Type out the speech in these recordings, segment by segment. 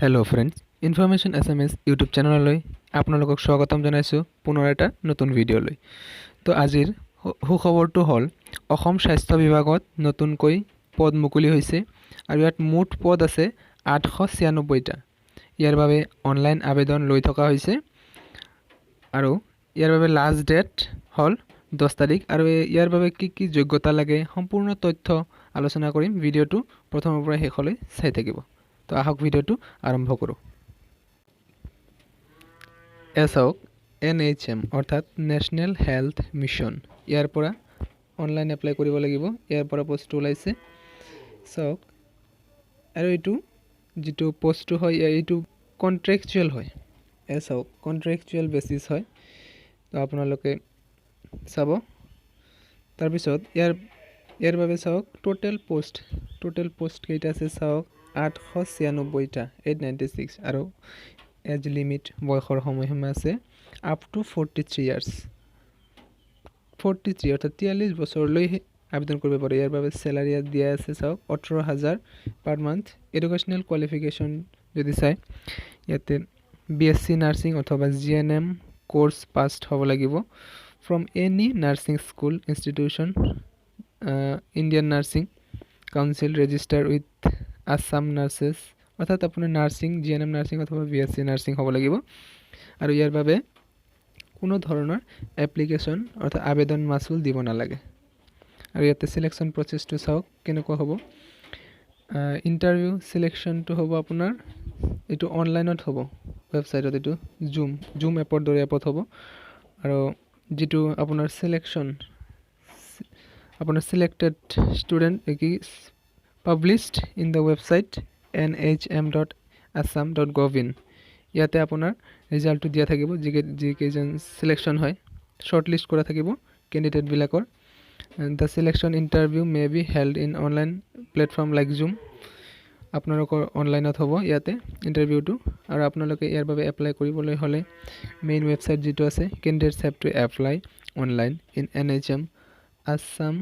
hello friends information SMS YouTube channel आपलोक स्वागतम जानाइছো पुनर एटा नतुन भिडिओ तो आजिर सुखबरটো हल स्वास्थ्य विभागत नतुनকৈ पद मुकली হৈছে আৰু ইয়াত মুঠ পদ আছে 896টা ইয়াৰ বাবে অনলাইন আবেদন লৈ থকা হৈছে আৰু ইয়াৰ বাবে লাষ্ট ডেট হল 10 তাৰিখ আৰু ইয়াৰ বাবে কি যোগ্যতা লাগে সম্পূৰ্ণ তথ্য আলোচনা কৰিম ভিডিওটো প্ৰথমৰ পৰা শেষলৈ চাই থাকিব তো আহক ভিডিওটো আৰম্ভ কৰো এছক NHM অৰ্থাৎ ন্যাশনাল হেলথ মিশন ইয়াৰ পৰা অনলাইন এপ্লাই কৰিব লাগিব ইয়াৰ পৰা পোষ্ট ওলাইছে সক আৰু এটো যেটো পোষ্ট হয় এটো কন্ট্ৰাকচুৱেল হয় এছক কন্ট্ৰাকচুৱেল বেসিস হয় তো আপোনালোকে চাব তাৰ পিছত ইয়াৰ বাবে সক টোটাল পোষ্ট কেইটা আছে সক 896টা 896 আৰু এজ লিমিট বয়সৰ সময়সীমা আছে আপ টু 43 ইয়াৰ্স 43 অৰ্থাৎ 43 বছৰলৈ আবেদন কৰিব পাৰে ইয়াৰ বাবে স্যালাৰি দিয়া আছে সক 18000 পার মান্থ এডুকেশনাল কোয়ালিফিকেশন যদি চাই ইয়াতে বিএসসি নার্সিং অথবা জিএনএম কোর্স পাসড হ'ব লাগিব from any nursing school institution Indian nursing council register with Assam nurses অর্থাৎ আপোনাৰ নাৰ্সিং জিএনএম নাৰ্সিং অথবা বিএসসি নাৰ্সিং হ'ব লাগিব আৰু ইয়াৰ বাবে কোনো ধৰণৰ এপ্লিকেশন অৰ্থাৎ আবেদন মাসুল দিব নালাগে আৰু ইয়াতে সিলেকশন প্ৰসেসটো চাওক কেনেকুৱা হ'ব ইন্টাৰভিউ সিলেকশনটো হ'ব আপোনাৰ এটো অনলাইনত হ'ব ওয়েবসাইটত এটো জুম এপৰ দৰে এপত হ'ব আৰু যেটো আপোনাৰ সিলেকশন আপোনাৰ সিলেক্টেড স্টুডেন্ট কি published in the website nhm.assam.gov.in ইয়াতে আপোনাৰ ৰিজাল্টটো দিয়া থাকিব যি কেজন সিলেকশন হয় শৰ্ট লিষ্ট কৰা থাকিব ক্যান্ডিডেট বিলাকৰ the selection interview may be held in online platform like zoom আপোনালোকৰ অনলাইনত হ'ব ইয়াতে ইন্টাৰভিউটো আৰু আপোনালোকে ইয়াৰ বাবে এপ্লাই কৰিবলৈ হলে মেইন ওয়েবসাইট যেটো আছে candidates have to apply online in nhm assam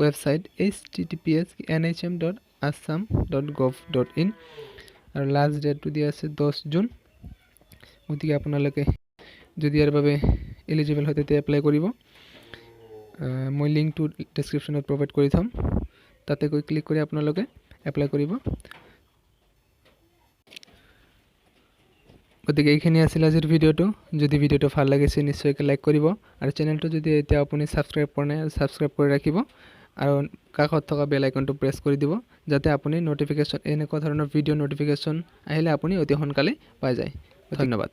website https://nhm.assam.gov.in আৰু লাষ্ট ডেটটো দিয়া আছে 10 জুন গতিকে আপোনালোকে যদি ইয়াৰ বাবে এলিজিবল হয় তেতিয়া এপ্লাই কৰিব মই লিংকটো ডেসক্ৰিপচনত প্ৰভাইড কৰি থম তাতে গৈ ক্লিক কৰি আপোনালোকে এপ্লাই কৰিব গতিকে এইখিনি আছিল আজিৰ ভিডিওটো যদি ভিডিওটো ভাল লাগিছে নিশ্চয়কৈ লাইক কৰিব আৰু চেনেলটো যদি এতিয়া আপুনি সাবস্ক্ৰাইব কৰা নাই সাবস্ক্ৰাইব কৰি ৰাখিব আৰু কাষত থকা বেল আইকনটো প্ৰেছ কৰি দিব যাতে আপুনি নোটিফিকেশন এনেকুৱা ধৰণৰ ভিডিও নোটিফিকেশন আহিলে আপুনি অতি সোনকালে পাই যায় ধন্যবাদ